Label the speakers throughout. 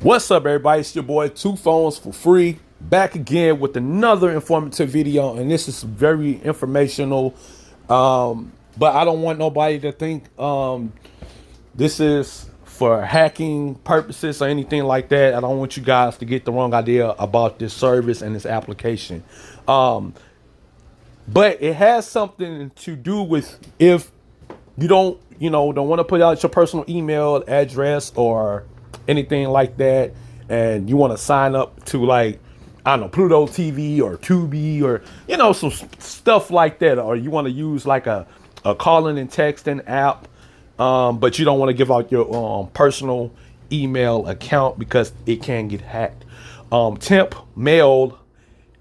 Speaker 1: What's up, everybody? It's your boy, Two Phones for Free, back again with another informative video, and this is very informational. But I don't want nobody to think this is for hacking purposes or anything like that. I don't want you guys to get the wrong idea about this service and this application. But it has something to do with if you don't want to put out your personal email address or anything like that, and you want to sign up to, like, I don't know, Pluto TV or Tubi or some stuff like that, or you want to use like a calling and texting app, but you don't want to give out your personal email account because it can get hacked. Temp Mail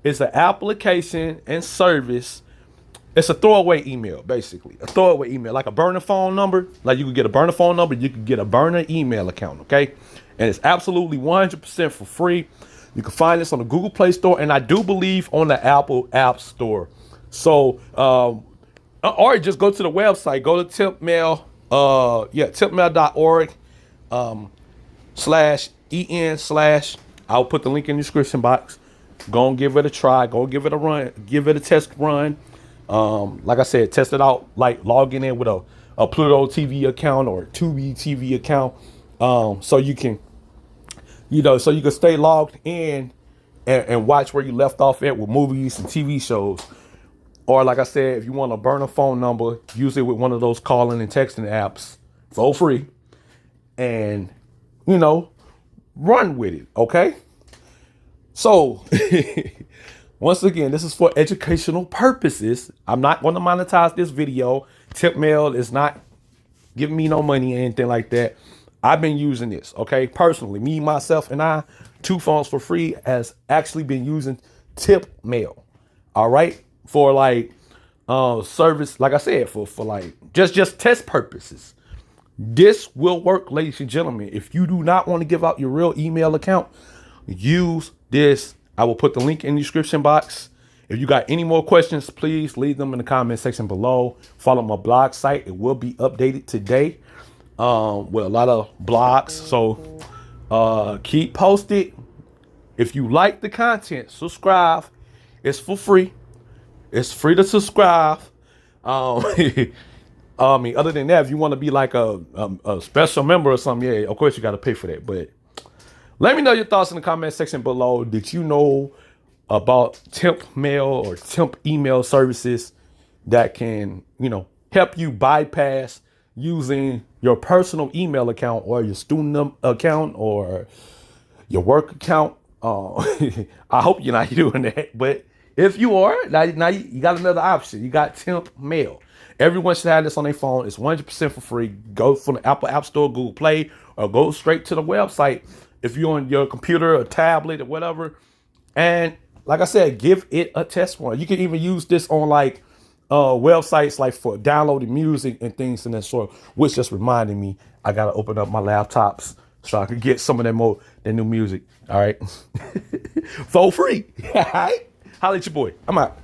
Speaker 1: is an application and service. It's a throwaway email, basically. A throwaway email, like a burner phone number. Like, you could get a burner phone number, you could get a burner email account, okay? And it's absolutely 100% for free. You can find this on the Google Play Store, and I do believe on the Apple App Store. So, or just go to the website. Go to Temp Mail, tempmail.org /en/ I'll put the link in the description box. Go and give it a try. Go give it a run. Give it a test run. Like I said, test it out, like logging in with a Pluto TV account or a Tubi TV account, so you can, so you can stay logged in and watch where you left off at with movies and TV shows. Or, like I said, if you want a burner phone number, use it with one of those calling and texting apps for free, and run with it. Okay. So, once again, this is for educational purposes. I'm not going to monetize this video. Temp Mail is not giving me no money or anything like that. I've been using this, okay? Personally, me, myself, and I, Two Phones for Free, has actually been using Temp Mail, all right? For, like, service, like I said, for like, just test purposes. This will work, ladies and gentlemen. If you do not want to give out your real email account, use this. I will put the link in the description box. If you got any more questions, please leave them in the comment section below. Follow my blog site. It will be updated today with a lot of blogs. So keep posted. If you like the content, subscribe. It's for free. It's free to subscribe. I mean, other than that, if you want to be like a special member or something, yeah, of course you got to pay for that. But let me know your thoughts in the comment section below. Did you know about temp mail or temp email services that can, help you bypass using your personal email account or your student account or your work account? I hope you're not doing that. But if you are, now you got another option. You got temp mail. Everyone should have this on their phone. It's 100% for free. Go from the Apple App Store, Google Play, or go straight to the website if you're on your computer or tablet or whatever. And like I said, give it a test run. You can even use this on like websites like for downloading music and things in that sort, which just reminded me I got to open up my laptops so I can get some of that new music. All right. For free. All right. Holla at your boy. I'm out.